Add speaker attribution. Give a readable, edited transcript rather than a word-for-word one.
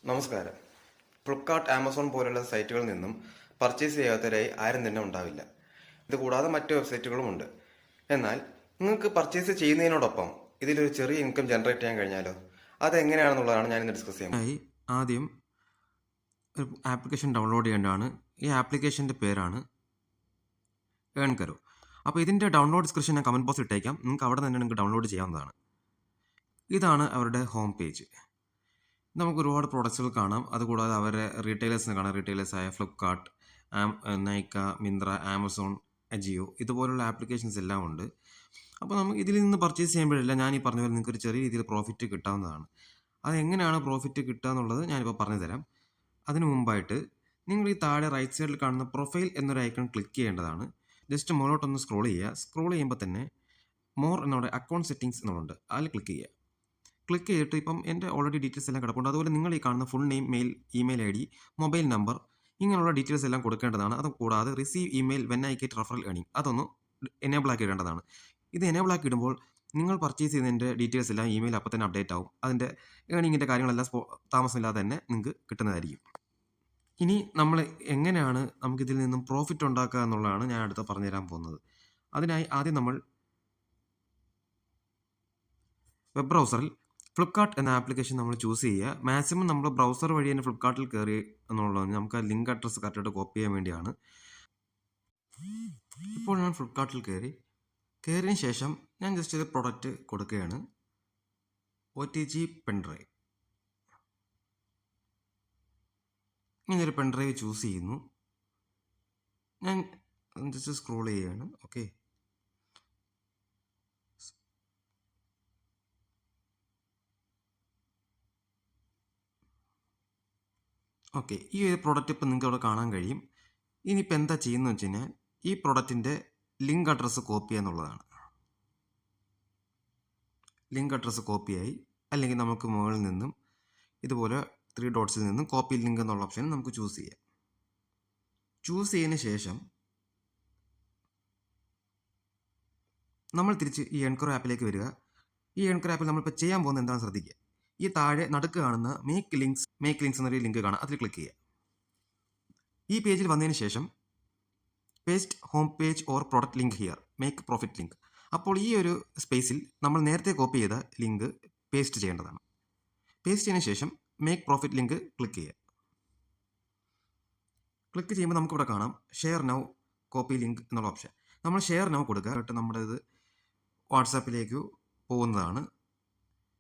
Speaker 1: നമസ്കാരം. ഫ്ലിപ്കാർട്ട്, ആമസോൺ പോലുള്ള സൈറ്റുകളിൽ നിന്നും പർച്ചേസ് ചെയ്യാത്തവരായി ആരും തന്നെ ഉണ്ടാവില്ല. ഇത് കൂടാതെ മറ്റ് വെബ്സൈറ്റുകളും ഉണ്ട്. എന്നാൽ നിങ്ങൾക്ക് പർച്ചേസ് ചെയ്യുന്നതിനോടൊപ്പം ഇതിലൊരു ചെറിയ ഇൻകം ജനറേറ്റ് ചെയ്യാൻ കഴിഞ്ഞാലോ? അതെങ്ങനെയാണെന്നുള്ളതാണ് ഞാനിന്ന് ഡിസ്കസ് ചെയ്യുന്നത്.
Speaker 2: ആദ്യം ഒരു ആപ്ലിക്കേഷൻ ഡൗൺലോഡ് ചെയ്യേണ്ടതാണ്. ഈ ആപ്ലിക്കേഷൻ്റെ പേരാണ് ഏൺ കരോ. അപ്പോൾ ഇതിൻ്റെ ഡൗൺലോഡ് ഡിസ്ക്രിപ്ഷൻ ഞാൻ കമൻറ്റ് ബോക്സിൽ ഇട്ടേക്കാം. നിങ്ങൾക്ക് അവിടെ തന്നെ നിങ്ങൾക്ക് ഡൗൺലോഡ് ചെയ്യാവുന്നതാണ്. ഇതാണ് അവരുടെ ഹോം പേജ്. നമുക്ക് ഒരുപാട് പ്രോഡക്ട്സുകൾ കാണാം. അതുകൂടാതെ അവരുടെ റീറ്റെയിലേഴ്സിനെ കാണാം. റീറ്റെയിലേഴ്സായ ഫ്ലിപ്കാർട്ട്, നൈക്ക, മിന്ത്ര, ആമസോൺ, അജിയോ ഇതുപോലുള്ള ആപ്ലിക്കേഷൻസ് എല്ലാം ഉണ്ട്. അപ്പോൾ നമുക്ക് ഇതിൽ നിന്ന് പർച്ചേസ് ചെയ്യുമ്പോഴെല്ലാം ഞാൻ ഈ പറഞ്ഞ പോലെ നിങ്ങൾക്ക് ഒരു ചെറിയ രീതിയിൽ പ്രോഫിറ്റ് കിട്ടാവുന്നതാണ്. അതെങ്ങനെയാണ് പ്രോഫിറ്റ് കിട്ടുക എന്നുള്ളത് ഞാനിപ്പോൾ പറഞ്ഞു തരാം. അതിനു മുമ്പായിട്ട് നിങ്ങൾ ഈ താഴെ റൈറ്റ് സൈഡിൽ കാണുന്ന പ്രൊഫൈൽ എന്നൊരു ഐക്കൺ ക്ലിക്ക് ചെയ്യേണ്ടതാണ്. ജസ്റ്റ് മുകളിലോട്ടൊന്ന് സ്ക്രോൾ ചെയ്യുക. സ്ക്രോൾ ചെയ്യുമ്പോൾ തന്നെ മോർ എന്നോടെ അക്കൗണ്ട് സെറ്റിംഗ്സ് എന്നുണ്ട്, അതിൽ ക്ലിക്ക് ചെയ്യുക. ക്ലിക്ക് ചെയ്തിട്ട് ഇപ്പം എൻ്റെ ഓൾറെഡി ഡീറ്റെയിൽസ് എല്ലാം കിടപ്പുണ്ട്. അതുപോലെ നിങ്ങൾ ഈ കാണുന്ന full name, mail, email I D, mobile number ഇങ്ങനെയുള്ള ഡീറ്റെയിൽസ് എല്ലാം കൊടുക്കേണ്ടതാണ്. അത് കൂടാതെ receive email when I get referral earning അതൊന്ന് എനേബിൾ ആക്കി ഇടേണ്ടതാണ്. ഇത് എനേബിൾ ആക്കി ഇടുമ്പോൾ നിങ്ങൾ പർച്ചേസ് ചെയ്യുന്നതിൻ്റെ ഡീറ്റെയിൽസ് എല്ലാം ഇമെയിൽ അപ്പോൾ തന്നെ അപ്ഡേറ്റ് ആവും. അതിൻ്റെ ഏണിങ്ങിൻ്റെ കാര്യങ്ങളെല്ലാം താമസമില്ലാതെ തന്നെ നിങ്ങൾക്ക് കിട്ടുന്നതായിരിക്കും. ഇനി നമ്മൾ എങ്ങനെയാണ് നമുക്കിതിൽ നിന്നും പ്രോഫിറ്റ് ഉണ്ടാക്കുക എന്നുള്ളതാണ് ഞാൻ അടുത്ത് പറഞ്ഞു തരാൻ പോകുന്നത്. അതിനായി ആദ്യം നമ്മൾ വെബ് ബ്രൗസറിൽ ഫ്ലിപ്കാർട്ട് എന്ന ആപ്ലിക്കേഷൻ നമ്മൾ ചൂസ് ചെയ്യുക. മാക്സിമം നമ്മൾ ബ്രൗസർ വഴി തന്നെ ഫ്ലിപ്കാർട്ടിൽ കയറി എന്നുള്ളത് നമുക്ക് ആ ലിങ്ക് അഡ്രസ്സ് കറക്റ്റായിട്ട് കോപ്പി ചെയ്യാൻ വേണ്ടിയാണ്. ഇപ്പോൾ ഞാൻ ഫ്ലിപ്കാർട്ടിൽ കയറിയതിന് ശേഷം ഞാൻ ജസ്റ്റ് ഒരു പ്രൊഡക്റ്റ് കൊടുക്കുകയാണ്. OTG pen drive. ഇങ്ങനൊരു പെൻഡ്രൈവ് ചൂസ് ചെയ്യുന്നു. ഞാൻ ജസ്റ്റ് സ്ക്രോൾ ചെയ്യുകയാണ്. ഓക്കെ, ഈ ഒരു പ്രോഡക്റ്റ് ഇപ്പം നിങ്ങൾക്ക് അവിടെ കാണാൻ കഴിയും. ഇനിയിപ്പോൾ എന്താ ചെയ്യുന്നത് വെച്ച് കഴിഞ്ഞാൽ ഈ പ്രോഡക്റ്റിൻ്റെ ലിങ്ക് അഡ്രസ്സ് കോപ്പി ചെയ്യുക എന്നുള്ളതാണ്. ലിങ്ക് അഡ്രസ്സ് കോപ്പിയായി. അല്ലെങ്കിൽ നമുക്ക് മുകളിൽ നിന്നും ഇതുപോലെ 3 ഡോട്ട്സിൽ നിന്നും കോപ്പി ലിങ്ക് എന്നുള്ള ഓപ്ഷൻ നമുക്ക് ചൂസ് ചെയ്യാം. ചൂസ് ചെയ്തതിന് ശേഷം നമ്മൾ തിരിച്ച് ഈ ഏൺ കരോ ആപ്പിലേക്ക് വരിക. ഈ ഏൺ കരോ ആപ്പിൽ നമ്മളിപ്പോൾ ചെയ്യാൻ പോകുന്നത് എന്താണെന്ന് ശ്രദ്ധിക്കുക. ഈ താഴെ നടുക്ക് കാണുന്ന മേക്ക് ലിങ്ക്സ് എന്നൊരു ലിങ്ക് കാണാം, അതിൽ ക്ലിക്ക് ചെയ്യുക. ഈ പേജിൽ വന്നതിന് ശേഷം paste home page or product link here make profit link. അപ്പോൾ ഈ ഒരു സ്പേസിൽ നമ്മൾ നേരത്തെ കോപ്പി ചെയ്ത ലിങ്ക് പേസ്റ്റ് ചെയ്യേണ്ടതാണ്. പേസ്റ്റ് ചെയ്തതിന് ശേഷം മേക്ക് പ്രോഫിറ്റ് ലിങ്ക് ക്ലിക്ക് ചെയ്യുക. ക്ലിക്ക് ചെയ്യുമ്പോൾ നമുക്കിവിടെ കാണാം ഷെയർ നൗ കോപ്പി ലിങ്ക് എന്നുള്ള ഓപ്ഷൻ. നമ്മൾ ഷെയർ നൗ കൊടുക്കുക. നമ്മുടെ ഇത് വാട്സാപ്പിലേക്ക് പോകുന്നതാണ്.